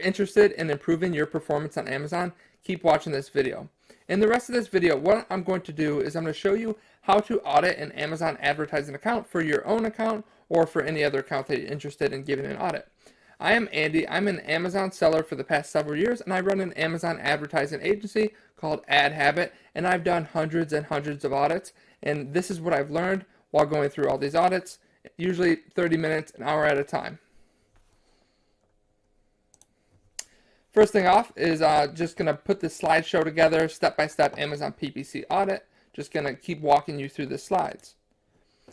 interested in improving your performance on Amazon, keep watching this video. In the rest of this video, what I'm going to do is I'm going to show you how to audit an Amazon advertising account for your own account or for any other account that you're interested in giving an audit. I am Andy. I'm an Amazon seller for the past several years, and I run an Amazon advertising agency called AdHabit, and I've done hundreds and hundreds of audits, and this is what I've learned while going through all these audits, usually 30 minutes, an hour at a time. First thing off is just going to put this slideshow together, step-by-step Amazon PPC audit. Just going to keep walking you through the slides.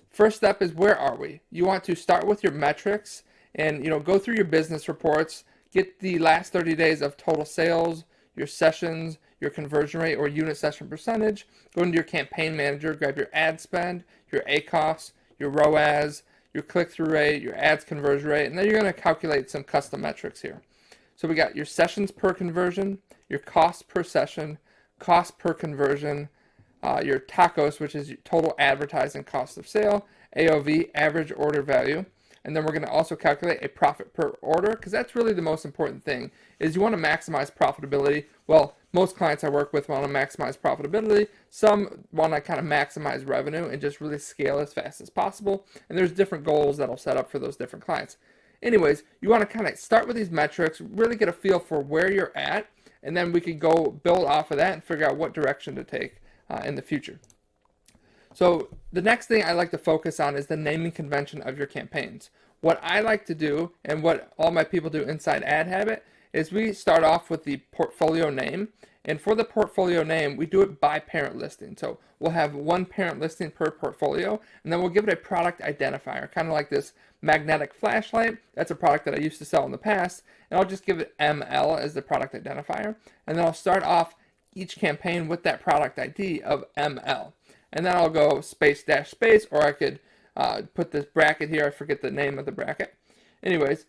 First step is, where are we? You want to start with your metrics and go through your business reports, get the last 30 days of total sales, your sessions, your conversion rate or unit session percentage, go into your campaign manager, grab your ad spend, your ACoS, your ROAS, your click-through rate, your ads conversion rate, and then you're going to calculate some custom metrics here. So we got your sessions per conversion, your cost per session, cost per conversion, your TACoS, which is your total advertising cost of sale, AOV, average order value, and then we're going to also calculate a profit per order, because that's really the most important thing, is you want to maximize profitability. Well, most clients I work with want to maximize profitability. Some want to kind of maximize revenue and just really scale as fast as possible, and there's different goals that I'll set up for those different clients. Anyways, you want to kind of start with these metrics, really get a feel for where you're at, and then we can go build off of that and figure out what direction to take in the future. So the next thing I like to focus on is the naming convention of your campaigns. What I like to do, and what all my people do inside AdHabit, is we start off with the portfolio name. And for the portfolio name, we do it by parent listing. So we'll have one parent listing per portfolio, and then we'll give it a product identifier, kind of like this magnetic flashlight. That's a product that I used to sell in the past, and I'll just give it ML as the product identifier. And then I'll start off each campaign with that product ID of ML. And then I'll go space dash space, or I could put this bracket here. I forget the name of the bracket. Anyways,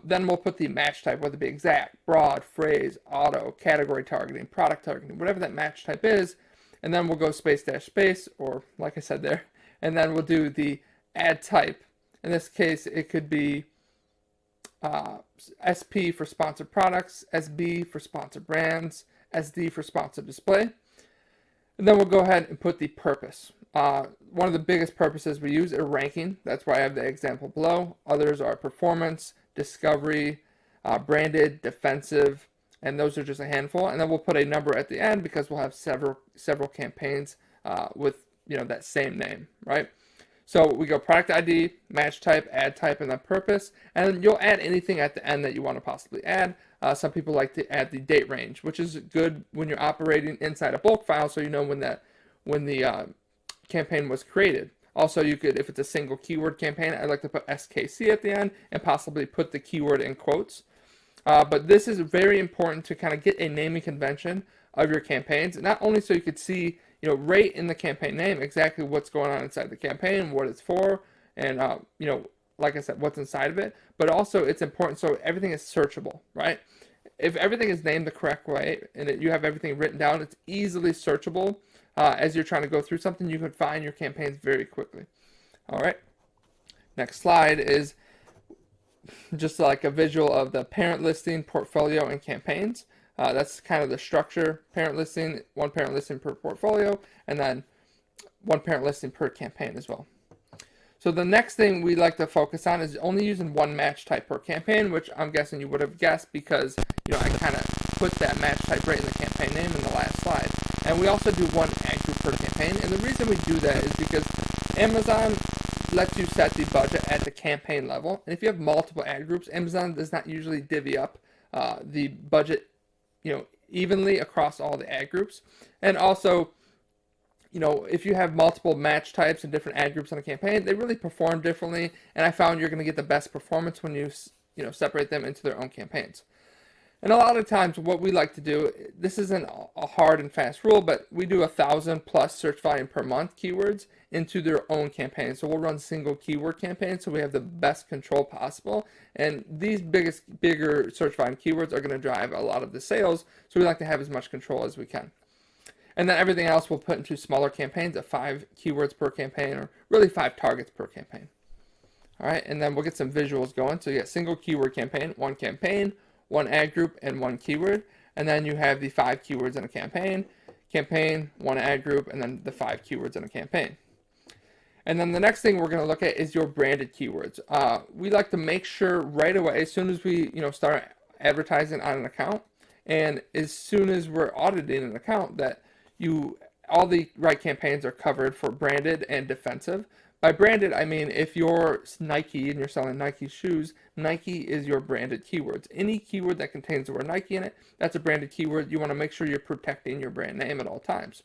then we'll put the match type, whether it be exact, broad, phrase, auto, category targeting, product targeting, whatever that match type is. And then we'll go space dash space, or like I said there. And then we'll do the ad type. In this case, it could be SP for sponsored products, SB for sponsored brands, SD for sponsored display. And then we'll go ahead and put the purpose. One of the biggest purposes we use are ranking. That's why I have the example below. Others are performance, discovery, branded, defensive, and those are just a handful. And then we'll put a number at the end because we'll have several campaigns with that same name, right? So we go product ID, match type, ad type, and then purpose. And then you'll add anything at the end that you want to possibly add. Some people like to add the date range, which is good when you're operating inside a bulk file, so you know when the campaign was created. Also, you could, if it's a single keyword campaign, I like to put SKC at the end and possibly put the keyword in quotes. But this is very important to kind of get a naming convention of your campaigns, not only so you could see, right in the campaign name exactly what's going on inside the campaign, what it's for, and like I said, what's inside of it, but also it's important so everything is searchable, right? If everything is named the correct way and you have everything written down, it's easily searchable. As you're trying to go through something, you can find your campaigns very quickly. All right. Next slide is just like a visual of the parent listing, portfolio, and campaigns. That's kind of the structure. Parent listing, one parent listing per portfolio, and then one parent listing per campaign as well. So the next thing we like to focus on is only using one match type per campaign, which I'm guessing you would have guessed because I kind of put that match type right in the campaign name in the last slide. And we also do one ad group per campaign. And the reason we do that is because Amazon lets you set the budget at the campaign level. And if you have multiple ad groups, Amazon does not usually divvy up the budget, evenly across all the ad groups. And also, if you have multiple match types and different ad groups on a campaign, they really perform differently. And I found you're going to get the best performance when you separate them into their own campaigns. And a lot of times what we like to do, this isn't a hard and fast rule, but we do 1,000+ search volume per month keywords into their own campaigns. So we'll run single keyword campaigns so we have the best control possible. And these bigger search volume keywords are going to drive a lot of the sales. So we like to have as much control as we can. And then everything else we'll put into smaller campaigns of 5 keywords per campaign, or really 5 targets per campaign. All right, and then we'll get some visuals going. So you get single keyword campaign, one campaign, one ad group, and one keyword. And then you have the 5 keywords in a campaign, one ad group, and then the 5 keywords in a campaign. And then the next thing we're going to look at is your branded keywords. We like to make sure right away, as soon as we start advertising on an account, and as soon as we're auditing an account, that all the right campaigns are covered for branded and defensive. By branded, I mean if you're Nike and you're selling Nike shoes, Nike is your branded keywords. Any keyword that contains the word Nike in it, that's a branded keyword. You want to make sure you're protecting your brand name at all times.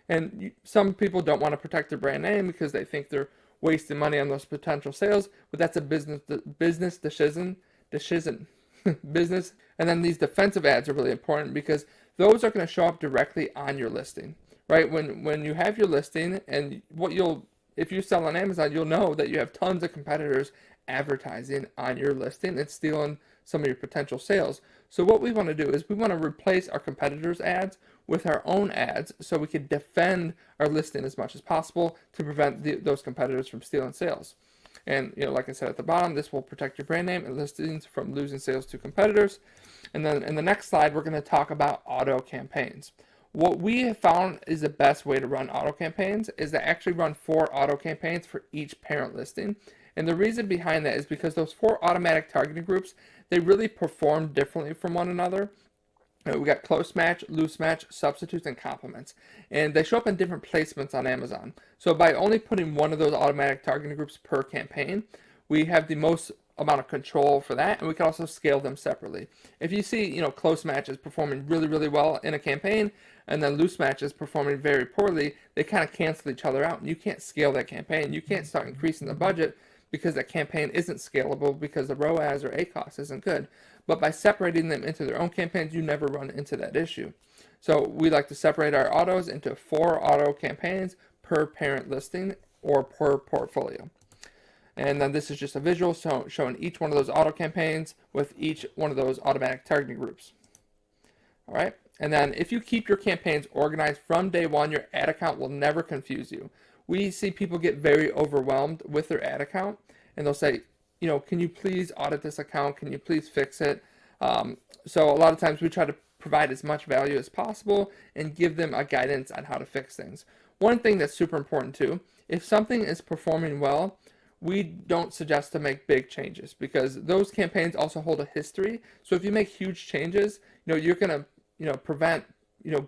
And some people don't want to protect their brand name because they think they're wasting money on those potential sales, but that's a business decision. Business. And then these defensive ads are really important because those are going to show up directly on your listing, right? When you have your listing, and if you sell on Amazon, you'll know that you have tons of competitors advertising on your listing and stealing some of your potential sales. So what we want to do is we want to replace our competitors' ads with our own ads so we can defend our listing as much as possible to prevent those competitors from stealing sales. And like I said at the bottom, this will protect your brand name and listings from losing sales to competitors. And then in the next slide, we're going to talk about auto campaigns. What we have found is the best way to run auto campaigns is to actually run 4 auto campaigns for each parent listing. And the reason behind that is because those 4 automatic targeting groups, they really perform differently from one another. We got close match, loose match, substitutes, and complements. And they show up in different placements on Amazon. So by only putting one of those automatic targeting groups per campaign, we have the most amount of control for that, and we can also scale them separately. If you see, close matches performing really, really well in a campaign, and then loose matches performing very poorly, they kind of cancel each other out, and you can't scale that campaign. You can't start increasing the budget because that campaign isn't scalable because the ROAS or ACoS isn't good. But by separating them into their own campaigns, you never run into that issue. So we like to separate our autos into 4 auto campaigns per parent listing or per portfolio. And then this is just a visual showing each one of those auto campaigns with each one of those automatic targeting groups. All right. And then if you keep your campaigns organized from day one, your ad account will never confuse you. We see people get very overwhelmed with their ad account, and they'll say, can you please audit this account? Can you please fix it? So a lot of times we try to provide as much value as possible and give them a guidance on how to fix things. One thing that's super important too, if something is performing well, we don't suggest to make big changes because those campaigns also hold a history. So if you make huge changes, you're going to prevent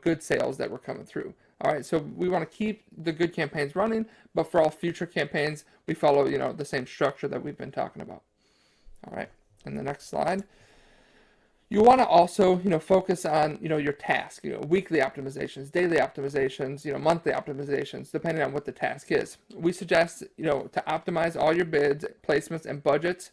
good sales that were coming through. All right, so we want to keep the good campaigns running, but for all future campaigns, we follow the same structure that we've been talking about. All right, and the next slide. You want to also focus on your task, weekly optimizations, daily optimizations, monthly optimizations, depending on what the task is. We suggest to optimize all your bids, placements, and budgets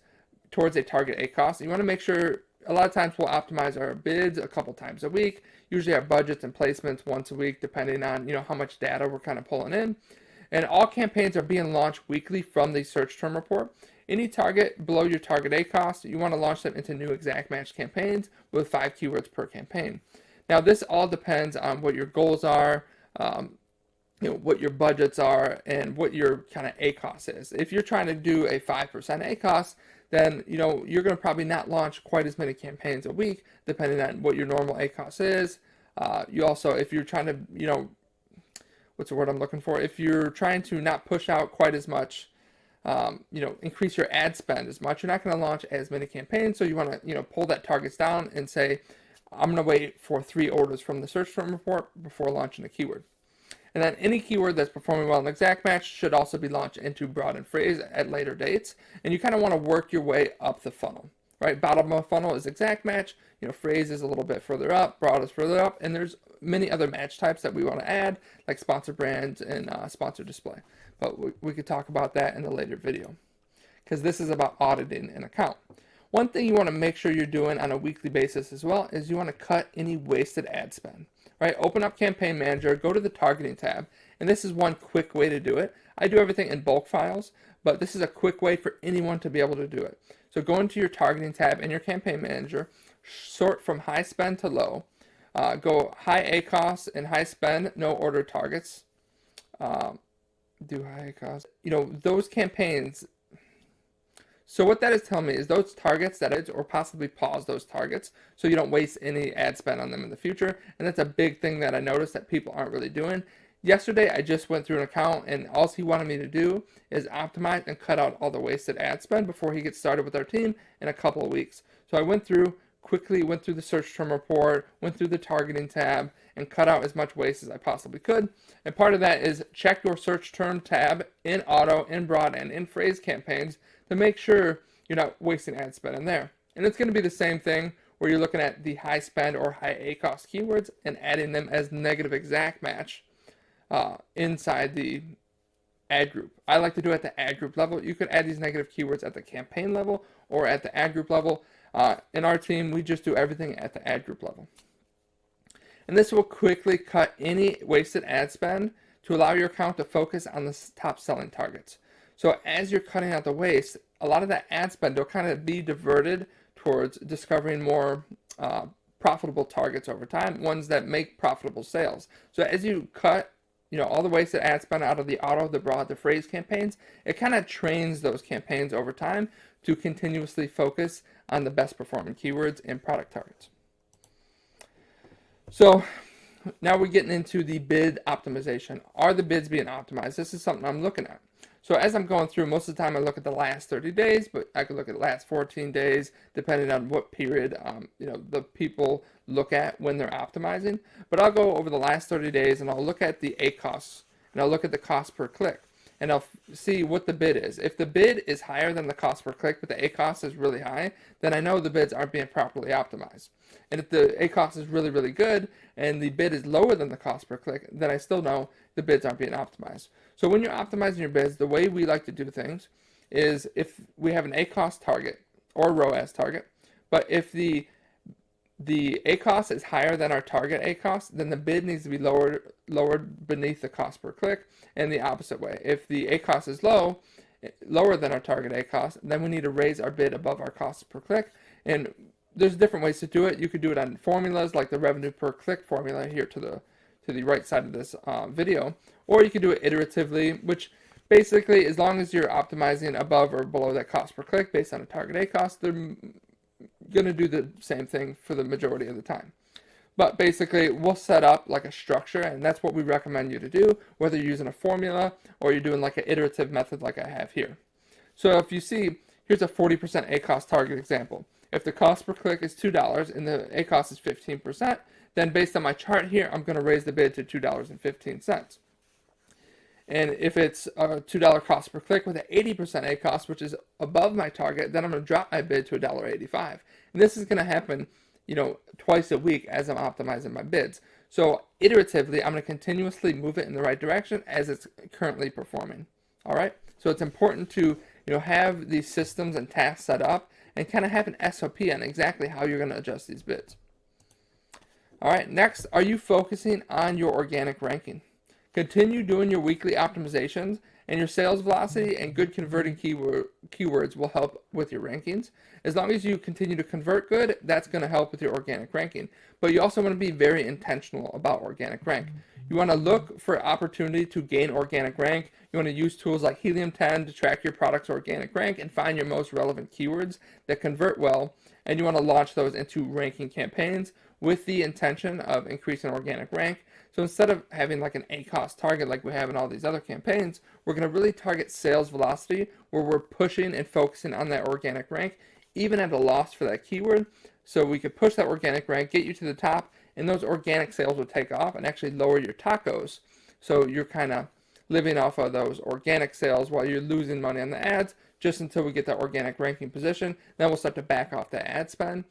towards a target ACoS. You want to make sure. A lot of times we'll optimize our bids a couple times a week, usually our budgets and placements once a week, depending on how much data we're kind of pulling in. And all campaigns are being launched weekly from the search term report. Any target below your target ACoS, you want to launch them into new exact match campaigns with 5 keywords per campaign. Now this all depends on what your goals are, what your budgets are, and what your kind of ACoS is. If you're trying to do a 5% ACoS, then you're going to probably not launch quite as many campaigns a week, depending on what your normal ACoS is. You also, if you're trying to, what's the word I'm looking for? If you're trying to not push out quite as much, increase your ad spend as much, you're not going to launch as many campaigns. So you want to, pull that targets down and say, I'm going to wait for 3 orders from the search term report before launching a keyword. And then any keyword that's performing well in exact match should also be launched into broad and phrase at later dates. And you kind of want to work your way up the funnel, right? Bottom of funnel is exact match, phrase is a little bit further up, broad is further up, and there's many other match types that we want to add, like sponsored brands and sponsored display. But we could talk about that in a later video because this is about auditing an account. One thing you want to make sure you're doing on a weekly basis as well is you want to cut any wasted ad spend. Right, open up Campaign Manager, go to the Targeting tab, and this is one quick way to do it. I do everything in bulk files, but this is a quick way for anyone to be able to do it. So go into your Targeting tab in your Campaign Manager, sort from high spend to low, go high ACoS and high spend, no order targets. Do high ACoS. Those campaigns. So what that is telling me is those targets that is, or possibly pause those targets so you don't waste any ad spend on them in the future. And that's a big thing that I noticed that people aren't really doing. Yesterday, I just went through an account and all he wanted me to do is optimize and cut out all the wasted ad spend before he gets started with our team in a couple of weeks. So I went through, quickly went through the search term report, went through the targeting tab, and cut out as much waste as I possibly could. And part of that is check your search term tab in auto, in broad, and in phrase campaigns to make sure you're not wasting ad spend in there. And it's going to be the same thing where you're looking at the high spend or high ACoS keywords and adding them as negative exact match inside the ad group. I like to do it at the ad group level. You could add these negative keywords at the campaign level or at the ad group level. In our team, we just do everything at the ad group level. And this will quickly cut any wasted ad spend to allow your account to focus on the top selling targets. So as you're cutting out the waste, a lot of that ad spend will kind of be diverted towards discovering more profitable targets over time, ones that make profitable sales. So as you cut all the wasted ad spend out of the auto, the broad, the phrase campaigns, it kind of trains those campaigns over time to continuously focus on the best performing keywords and product targets. So now we're getting into the bid optimization. Are the bids being optimized? This is something I'm looking at. So as I'm going through, most of the time I look at the last 30 days, but I could look at the last 14 days, depending on what period the people look at when they're optimizing. But I'll go over the last 30 days and I'll look at the ACoS and I'll look at the cost per click and I'll see what the bid is. If the bid is higher than the cost per click, but the ACoS is really high, then I know the bids aren't being properly optimized. And if the ACoS is really, really good and the bid is lower than the cost per click, then I still know the bids aren't being optimized. So when you're optimizing your bids, the way we like to do things is if we have an ACoS target or ROAS target, but if the ACoS is higher than our target ACoS, then the bid needs to be lowered beneath the cost per click, and the opposite way. If the ACoS is lower than our target ACoS, then we need to raise our bid above our cost per click. And there's different ways to do it. You could do it on formulas like the revenue per click formula here to the right side of this video, or you could do it iteratively, which basically, as long as you're optimizing above or below that cost per click based on a target ACoS, they're going to do the same thing for the majority of the time. But basically, we'll set up like a structure, and that's what we recommend you to do, whether you're using a formula or you're doing like an iterative method like I have here. So if you see, here's a 40% ACoS target example. If the cost per click is $2 and the ACoS is 15%, then based on my chart here, I'm going to raise the bid to $2.15. And if it's a $2 cost per click with an 80% ACoS, which is above my target, then I'm going to drop my bid to $1.85. And this is going to happen, twice a week as I'm optimizing my bids. So iteratively, I'm going to continuously move it in the right direction as it's currently performing. All right. So it's important to, have these systems and tasks set up and kind of have an SOP on exactly how you're going to adjust these bids. All right. Next, are you focusing on your organic ranking? Continue doing your weekly optimizations, and your sales velocity and good converting keywords will help with your rankings. As long as you continue to convert good, that's going to help with your organic ranking. But you also want to be very intentional about organic rank. You want to look for opportunity to gain organic rank. You want to use tools like Helium 10 to track your product's organic rank and find your most relevant keywords that convert well. And you want to launch those into ranking campaigns with the intention of increasing organic rank. So instead of having like an ACoS target like we have in all these other campaigns, we're going to really target sales velocity where we're pushing and focusing on that organic rank, even at a loss for that keyword. So we could push that organic rank, get you to the top, and those organic sales will take off and actually lower your TACoS. So you're kind of living off of those organic sales while you're losing money on the ads just until we get that organic ranking position. Then we'll start to back off the ad spend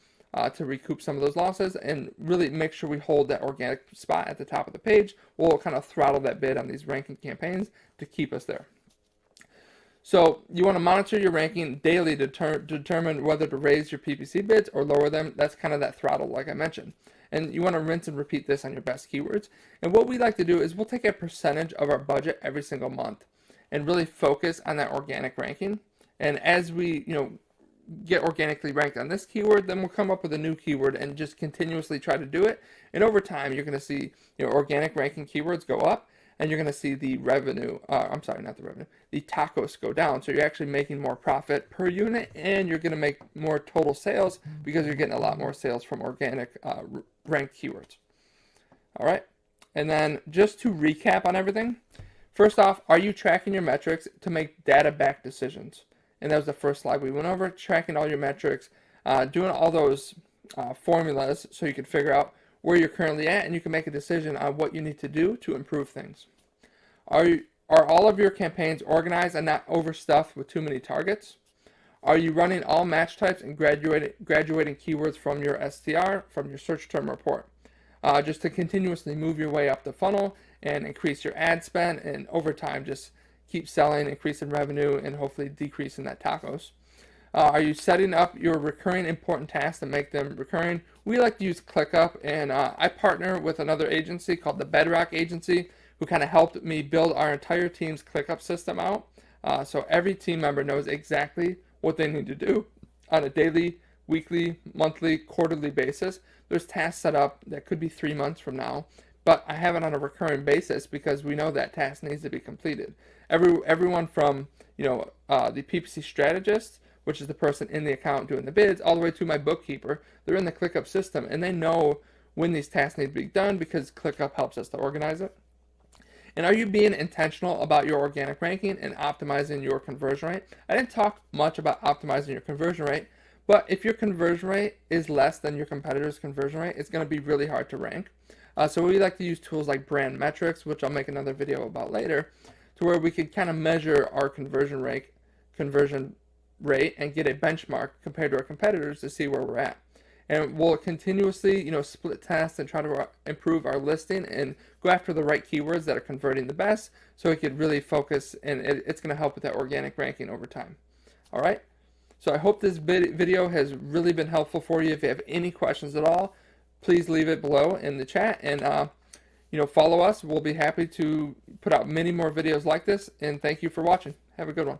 to recoup some of those losses and really make sure we hold that organic spot at the top of the page. We'll kind of throttle that bid on these ranking campaigns to keep us there. So you want to monitor your ranking daily to determine whether to raise your PPC bids or lower them. That's kind of that throttle like I mentioned. And you want to rinse and repeat this on your best keywords. And what we like to do is we'll take a percentage of our budget every single month and really focus on that organic ranking. And as we, get organically ranked on this keyword, then we'll come up with a new keyword and just continuously try to do it. And over time, you're going to see, organic ranking keywords go up. and you're going to see the revenue, I'm sorry, not the revenue, the tacos go down. So you're actually making more profit per unit, and you're going to make more total sales because you're getting a lot more sales from organic ranked keywords. All right. And then just to recap on everything, first off, are you tracking your metrics to make data-backed decisions? And that was the first slide we went over, tracking all your metrics, doing all those formulas so you can figure out where you're currently at and you can make a decision on what you need to do to improve things. Are all of your campaigns organized and not overstuffed with too many targets? Are you running all match types and graduating keywords from your STR, from your search term report? Just to continuously move your way up the funnel and increase your ad spend, and over time just keep selling, increasing revenue, and hopefully decreasing that tacos. Are you setting up your recurring important tasks to make them recurring? We like to use ClickUp, and I partner with another agency called the Bedrock Agency, who kind of helped me build our entire team's ClickUp system out. So every team member knows exactly what they need to do on a daily, weekly, monthly, quarterly basis. There's tasks set up that could be 3 months from now, but I have it on a recurring basis because we know that task needs to be completed. Everyone from the PPC strategist, which is the person in the account doing the bids, all the way to my bookkeeper, they're in the ClickUp system and they know when these tasks need to be done because ClickUp helps us to organize it. And are you being intentional about your organic ranking and optimizing your conversion rate? I didn't talk much about optimizing your conversion rate, but if your conversion rate is less than your competitor's conversion rate, it's going to be really hard to rank. So we like to use tools like brand metrics, which I'll make another video about later, to where we can kind of measure our conversion rate and get a benchmark compared to our competitors to see where we're at. And we'll continuously, split test and try to improve our listing and go after the right keywords that are converting the best so we could really focus, and it's going to help with that organic ranking over time. All right? So I hope this video has really been helpful for you. If you have any questions at all, please leave it below in the chat, and follow us. We'll be happy to put out many more videos like this, and thank you for watching. Have a good one.